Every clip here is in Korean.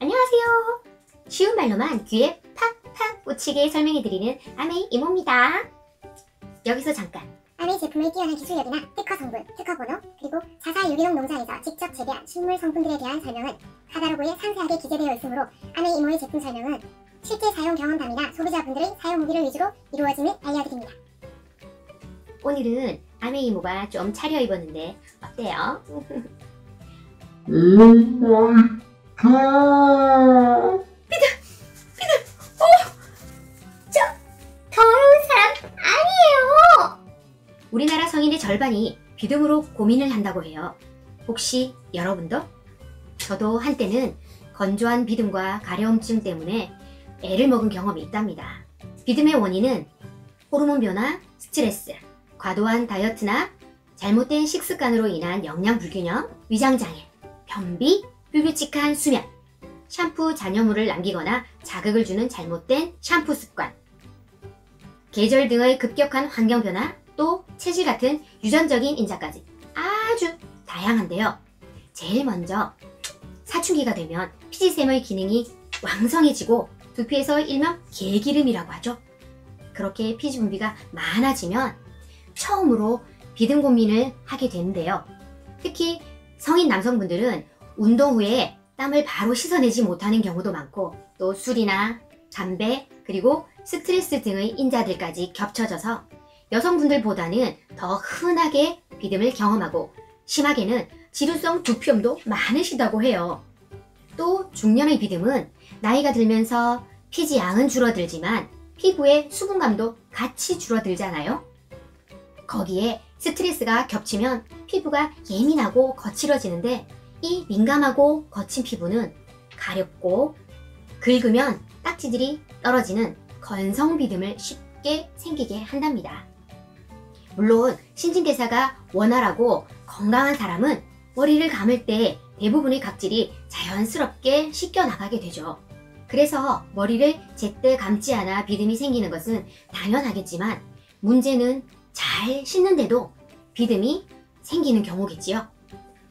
안녕하세요. 쉬운 말로만 귀에 팍팍 꽂히게 설명해드리는 아메이 이모입니다. 여기서 잠깐. 아메이 제품의 뛰어난 기술력이나 특화 성분, 특화 번호, 그리고 4사 유기농 농장에서 직접 재배한 식물 성분들에 대한 설명은 카다로그에 상세하게 기재되어 있으므로 아메이 이모의 제품 설명은 실제 사용 경험담이나 소비자분들의 사용 후기를 위주로 이루어짐을 알려드립니다. 오늘은 아메이 이모가 좀 차려입었는데 어때요? 저 더러운 사람 아니에요. 우리나라 성인의 절반이 비듬으로 고민을 한다고 해요. 혹시 여러분도? 저도 한때는 건조한 비듬과 가려움증 때문에 애를 먹은 경험이 있답니다. 비듬의 원인은 호르몬 변화, 스트레스, 과도한 다이어트나 잘못된 식습관으로 인한 영양 불균형, 위장장애, 변비, 불규칙한 수면, 샴푸 잔여물을 남기거나 자극을 주는 잘못된 샴푸 습관, 계절 등의 급격한 환경 변화, 또 체질 같은 유전적인 인자까지 아주 다양한데요. 제일 먼저 사춘기가 되면 피지샘의 기능이 왕성해지고 두피에서 일명 개기름이라고 하죠. 그렇게 피지 분비가 많아지면 처음으로 비듬 고민을 하게 되는데요. 특히 성인 남성분들은 운동 후에 땀을 바로 씻어내지 못하는 경우도 많고, 또 술이나 담배, 그리고 스트레스 등의 인자들까지 겹쳐져서 여성분들보다는 더 흔하게 비듬을 경험하고, 심하게는 지루성 두피염도 많으시다고 해요. 또 중년의 비듬은 나이가 들면서 피지 양은 줄어들지만 피부의 수분감도 같이 줄어들잖아요. 거기에 스트레스가 겹치면 피부가 예민하고 거칠어지는데, 이 민감하고 거친 피부는 가렵고 긁으면 딱지들이 떨어지는 건성 비듬을 쉽게 생기게 한답니다. 물론 신진대사가 원활하고 건강한 사람은 머리를 감을 때 대부분의 각질이 자연스럽게 씻겨나가게 되죠. 그래서 머리를 제때 감지 않아 비듬이 생기는 것은 당연하겠지만, 문제는 잘 씻는데도 비듬이 생기는 경우겠지요.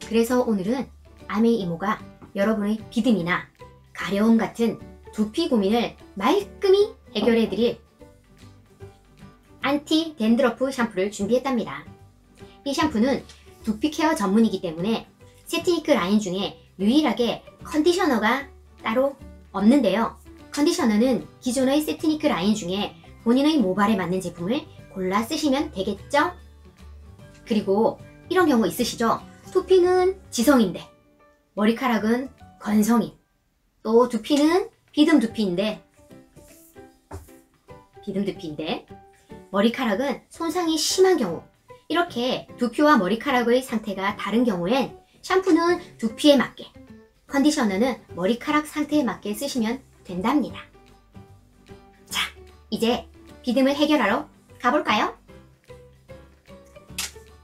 그래서 오늘은 아메이 이모가 여러분의 비듬이나 가려움 같은 두피 고민을 말끔히 해결해드릴 안티 댄드러프 샴푸를 준비했답니다. 이 샴푸는 두피 케어 전문이기 때문에 세트니크 라인 중에 유일하게 컨디셔너가 따로 없는데요. 컨디셔너는 기존의 세트니크 라인 중에 본인의 모발에 맞는 제품을 골라 쓰시면 되겠죠? 그리고 이런 경우 있으시죠? 두피는 지성인데 머리카락은 건성인, 또 두피는 비듬 두피인데 머리카락은 손상이 심한 경우, 이렇게 두피와 머리카락의 상태가 다른 경우엔 샴푸는 두피에 맞게, 컨디셔너는 머리카락 상태에 맞게 쓰시면 된답니다. 자, 이제 비듬을 해결하러 가볼까요?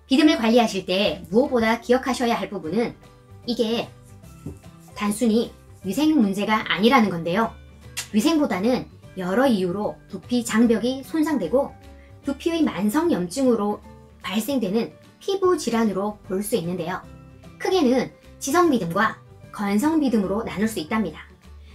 비듬을 관리하실 때 무엇보다 기억하셔야 할 부분은 이게 단순히 위생 문제가 아니라는 건데요. 위생보다는 여러 이유로 두피 장벽이 손상되고 두피의 만성염증으로 발생되는 피부 질환으로 볼 수 있는데요. 크게는 지성비듬과 건성비듬으로 나눌 수 있답니다.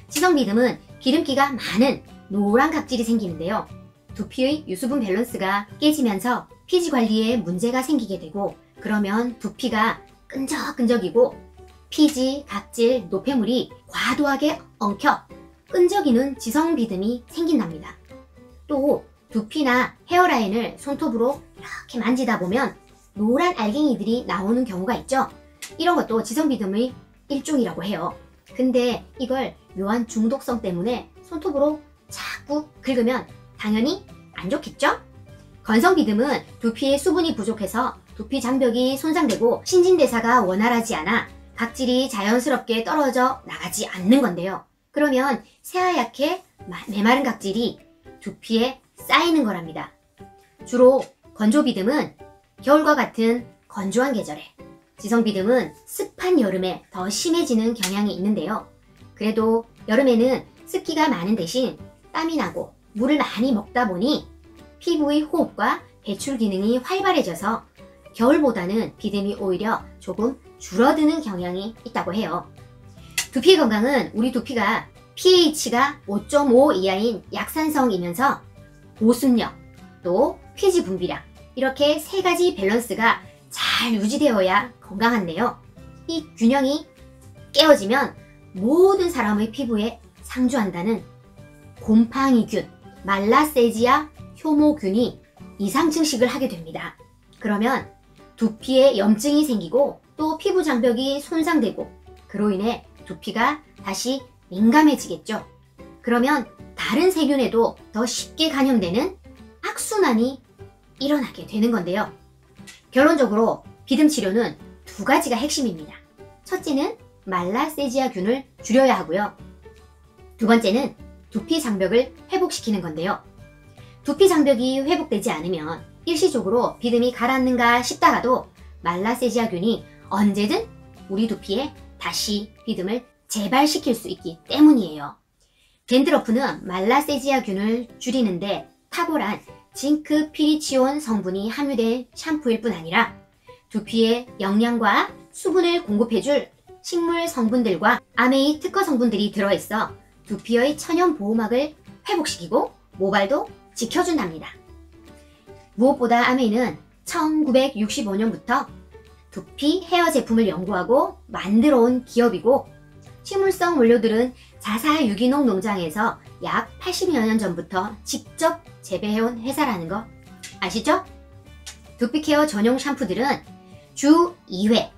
지성비듬은 기름기가 많은 노란 각질이 생기는데요. 두피의 유수분 밸런스가 깨지면서 피지 관리에 문제가 생기게 되고, 그러면 두피가 끈적끈적이고 피지, 각질, 노폐물이 과도하게 엉켜 끈적이는 지성비듬이 생긴답니다. 또 두피나 헤어라인을 손톱으로 이렇게 만지다 보면 노란 알갱이들이 나오는 경우가 있죠. 이런 것도 지성비듬의 일종이라고 해요. 근데 이걸 묘한 중독성 때문에 손톱으로 자꾸 긁으면 당연히 안 좋겠죠? 건성비듬은 두피에 수분이 부족해서 두피 장벽이 손상되고 신진대사가 원활하지 않아 각질이 자연스럽게 떨어져 나가지 않는 건데요. 그러면 새하얗게 메마른 각질이 두피에 쌓이는 거랍니다. 주로 건조비듬은 겨울과 같은 건조한 계절에, 지성비듬은 습한 여름에 더 심해지는 경향이 있는데요. 그래도 여름에는 습기가 많은 대신 땀이 나고 물을 많이 먹다 보니 피부의 호흡과 배출 기능이 활발해져서 겨울보다는 비듬이 오히려 조금 줄어드는 경향이 있다고 해요. 두피 건강은 우리 두피가 pH가 5.5 이하인 약산성이면서 보습력, 또 피지 분비량 이렇게 세 가지 밸런스가 잘 유지되어야 건강한데요. 이 균형이 깨어지면 모든 사람의 피부에 상주한다는 곰팡이균, 말라세지아 효모균이 이상 증식을 하게 됩니다. 그러면 두피에 염증이 생기고 또 피부 장벽이 손상되고 그로 인해 두피가 다시 민감해지겠죠. 그러면 다른 세균에도 더 쉽게 감염되는 악순환이 일어나게 되는 건데요. 결론적으로 비듬 치료는 두 가지가 핵심입니다. 첫째는 말라세지아균을 줄여야 하고요. 두 번째는 두피 장벽을 회복시키는 건데요. 두피 장벽이 회복되지 않으면 일시적으로 비듬이 가라앉는가 싶다가도 말라세지아균이 언제든 우리 두피에 다시 비듬을 재발시킬 수 있기 때문이에요. 댄드러프는 말라세지아균을 줄이는데 탁월한 징크 피리치온 성분이 함유된 샴푸일 뿐 아니라 두피에 영양과 수분을 공급해줄 식물 성분들과 아메이 특허 성분들이 들어있어 두피의 천연 보호막을 회복시키고 모발도 지켜준답니다. 무엇보다 아메이는 1965년부터 두피 헤어 제품을 연구하고 만들어온 기업이고 식물성 원료들은 자사 유기농 농장에서 약 80여 년 전부터 직접 재배해온 회사라는 거 아시죠? 두피 케어 전용 샴푸들은 주 2회,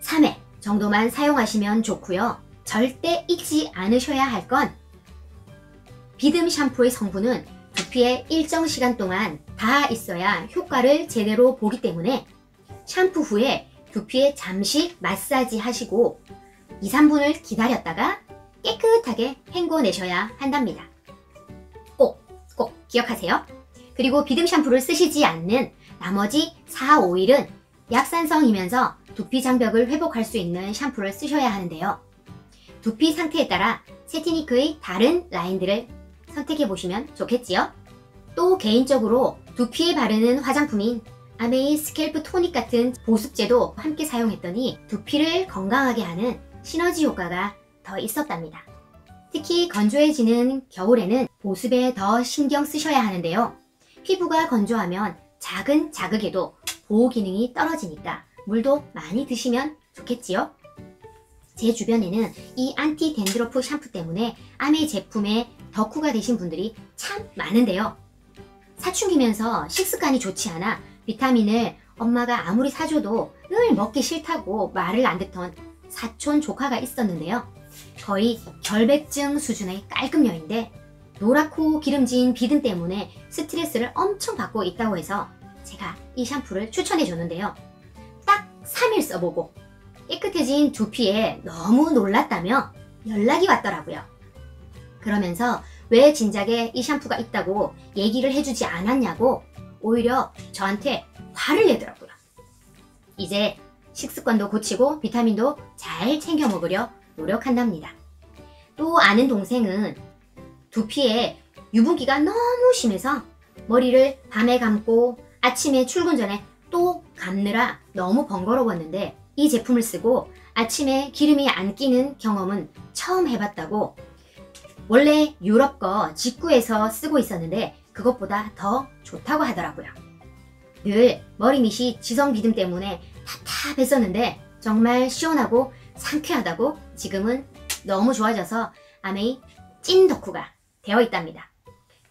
3회 정도만 사용하시면 좋고요. 절대 잊지 않으셔야 할 건 비듬 샴푸의 성분은 두피에 일정 시간 동안 닿아 있어야 효과를 제대로 보기 때문에 샴푸 후에 두피에 잠시 마사지 하시고 2, 3분을 기다렸다가 깨끗하게 헹궈내셔야 한답니다. 꼭 기억하세요. 그리고 비듬 샴푸를 쓰시지 않는 나머지 4, 5일은 약산성이면서 두피 장벽을 회복할 수 있는 샴푸를 쓰셔야 하는데요. 두피 상태에 따라 세티니크의 다른 라인들을 선택해보시면 좋겠지요? 또 개인적으로 두피에 바르는 화장품인 아메이 스캘프 토닉 같은 보습제도 함께 사용했더니 두피를 건강하게 하는 시너지 효과가 더 있었답니다. 특히 건조해지는 겨울에는 보습에 더 신경 쓰셔야 하는데요. 피부가 건조하면 작은 자극에도 보호 기능이 떨어지니까 물도 많이 드시면 좋겠지요? 제 주변에는 이 안티 댄드러프 샴푸 때문에 아메이 제품에 덕후가 되신 분들이 참 많은데요. 사춘기면서 식습관이 좋지 않아 비타민을 엄마가 아무리 사줘도 늘 먹기 싫다고 말을 안 듣던 사촌 조카가 있었는데요. 거의 결백증 수준의 깔끔녀인데 노랗고 기름진 비듬 때문에 스트레스를 엄청 받고 있다고 해서 제가 이 샴푸를 추천해 줬는데요. 딱 3일 써보고 깨끗해진 두피에 너무 놀랐다며 연락이 왔더라고요. 그러면서 왜 진작에 이 샴푸가 있다고 얘기를 해주지 않았냐고 오히려 저한테 화를 내더라고요. 이제 식습관도 고치고 비타민도 잘 챙겨 먹으려 노력한답니다. 또 아는 동생은 두피에 유분기가 너무 심해서 머리를 밤에 감고 아침에 출근 전에 또 감느라 너무 번거로웠는데 이 제품을 쓰고 아침에 기름이 안 끼는 경험은 처음 해봤다고. 원래 유럽 거 직구해서 쓰고 있었는데 그것보다 더 좋다고 하더라고요. 늘 머리밑이 지성 비듬 때문에 답답했었는데 정말 시원하고 상쾌하다고 지금은 너무 좋아져서 아메이 찐 덕후가 되어 있답니다.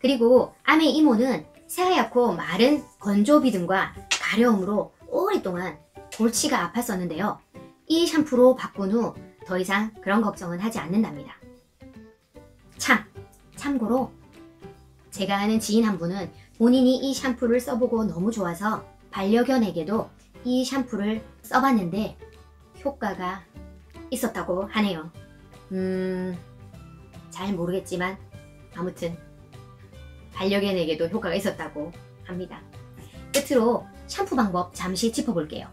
그리고 아메이 이모는 새하얗고 마른 건조 비듬과 가려움으로 오랫동안 골치가 아팠었는데요. 이 샴푸로 바꾼 후 더 이상 그런 걱정은 하지 않는답니다. 참고로 제가 아는 지인 한 분은 본인이 이 샴푸를 써보고 너무 좋아서 반려견에게도 이 샴푸를 써봤는데 효과가 있었다고 하네요. 잘 모르겠지만 아무튼 반려견에게도 효과가 있었다고 합니다. 끝으로 샴푸 방법 잠시 짚어볼게요.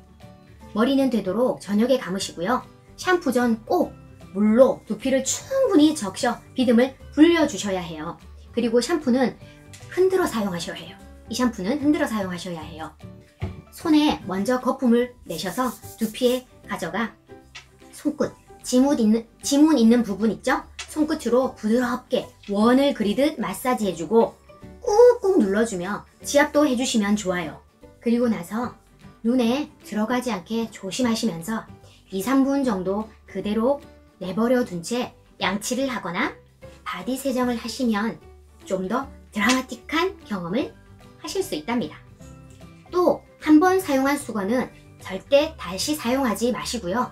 머리는 되도록 저녁에 감으시고요. 샴푸 전 꼭 물로 두피를 충분히 적셔 비듬을 불려주셔야 해요. 그리고 샴푸는 흔들어 사용하셔야 해요. 이 샴푸는 흔들어 사용하셔야 해요. 손에 먼저 거품을 내셔서 두피에 가져가 손끝 지문 있는 부분 있죠? 손끝으로 부드럽게 원을 그리듯 마사지 해주고 꾹꾹 눌러주며 지압도 해주시면 좋아요. 그리고 나서 눈에 들어가지 않게 조심하시면서 2, 3분 정도 그대로 내버려 둔 채 양치를 하거나 바디 세정을 하시면 좀 더 드라마틱한 경험을 하실 수 있답니다. 또 한 번 사용한 수건은 절대 다시 사용하지 마시고요.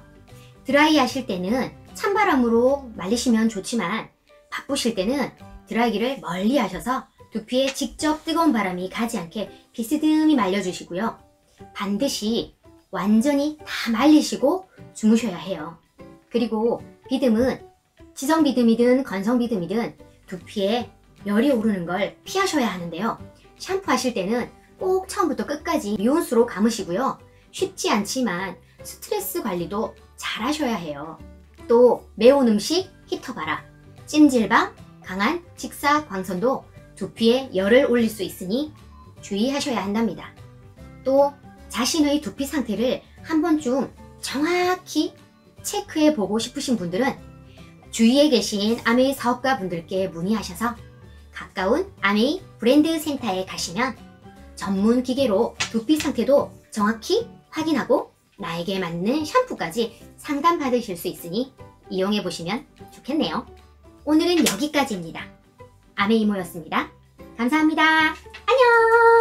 드라이 하실 때는 찬바람으로 말리시면 좋지만 바쁘실 때는 드라이기를 멀리 하셔서 두피에 직접 뜨거운 바람이 가지 않게 비스듬히 말려주시고요. 반드시 완전히 다 말리시고 주무셔야 해요. 그리고 비듬은 지성 비듬이든 건성 비듬이든 두피에 열이 오르는 걸 피하셔야 하는데요. 샴푸하실 때는 꼭 처음부터 끝까지 미온수로 감으시고요. 쉽지 않지만 스트레스 관리도 잘 하셔야 해요. 또 매운 음식 히터바라, 찜질방, 강한 직사광선도 두피에 열을 올릴 수 있으니 주의하셔야 한답니다. 또 자신의 두피 상태를 한 번쯤 정확히 체크해 보고 싶으신 분들은 주위에 계신 아메이 사업가 분들께 문의하셔서 가까운 아메이 브랜드 센터에 가시면 전문 기계로 두피 상태도 정확히 확인하고 나에게 맞는 샴푸까지 상담받으실 수 있으니 이용해 보시면 좋겠네요. 오늘은 여기까지입니다. 아메이모였습니다. 감사합니다. 안녕!